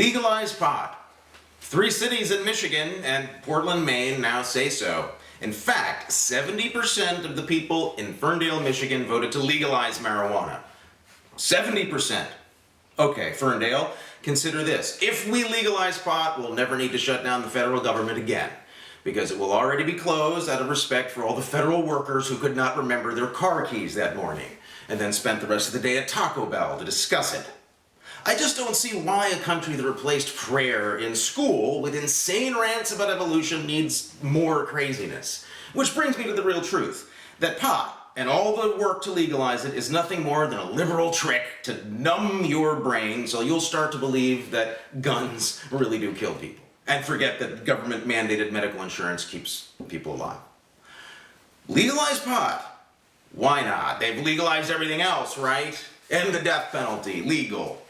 Legalize pot. 3 cities in Michigan and Portland, Maine now say so. In fact, 70% of the people in Ferndale, Michigan voted to legalize marijuana. 70%. Okay, Ferndale, consider this. If we legalize pot, we'll never need to shut down the federal government again, because it will already be closed out of respect for all the federal workers who could not remember their car keys that morning, and then spent the rest of the day at Taco Bell to discuss it. I just don't see why a country that replaced prayer in school with insane rants about evolution needs more craziness. Which brings me to the real truth, that pot and all the work to legalize it is nothing more than a liberal trick to numb your brain so you'll start to believe that guns really do kill people, and forget that government-mandated medical insurance keeps people alive. Legalize pot? Why not? They've legalized everything else, right? End the death penalty, legal.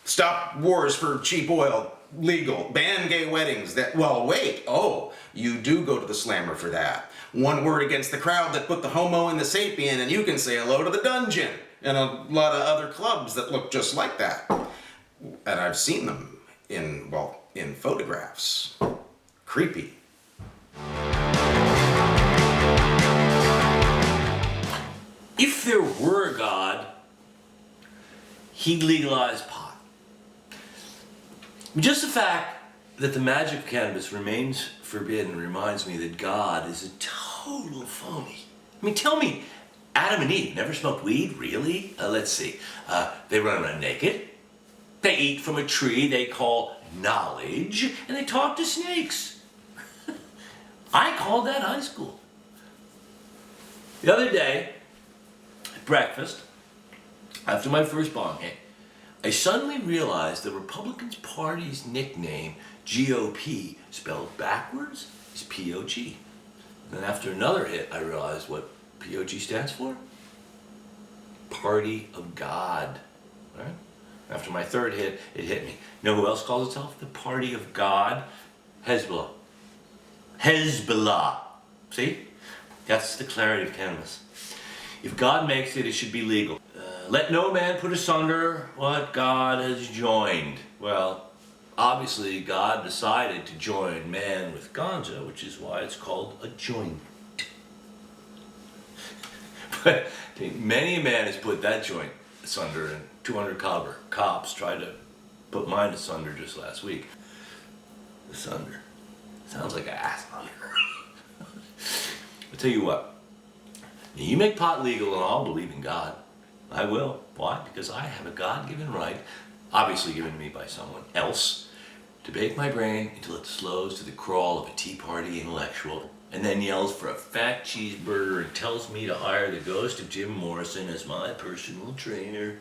Stop wars for cheap oil, legal. Ban gay weddings, well, wait, you do go to the slammer for that. One word against the crowd that put the homo in the sapien and you can say hello to the dungeon, and a lot of other clubs that look just like that. And I've seen them in photographs. Creepy. If there were a God, he'd legalize pot. Just the fact that the magic of cannabis remains forbidden reminds me that God is a total phony. I mean, tell me, Adam and Eve never smoked weed? Really? Let's see. They run around naked. They eat from a tree they call knowledge, and they talk to snakes. I called that high school. The other day, at breakfast, after my first bong hit, I suddenly realized the Republican Party's nickname, GOP, spelled backwards, is POG. Then after another hit, I realized what POG stands for. Party of God. Right? After my third hit, it hit me. You know who else calls itself the Party of God? Hezbollah. Hezbollah. See? That's the clarity of cannabis. If God makes it, it should be legal. Let no man put asunder what God has joined. Well, obviously God decided to join man with ganja, which is why it's called a joint. But many a man has put that joint asunder, and 200 cops tried to put mine asunder just last week. Asunder. Sounds like an ass under. I'll tell you what. You make pot legal and I'll believe in God. I will. Why? Because I have a God-given right, obviously given to me by someone else, to bake my brain until it slows to the crawl of a Tea Party intellectual, and then yells for a fat cheeseburger and tells me to hire the ghost of Jim Morrison as my personal trainer.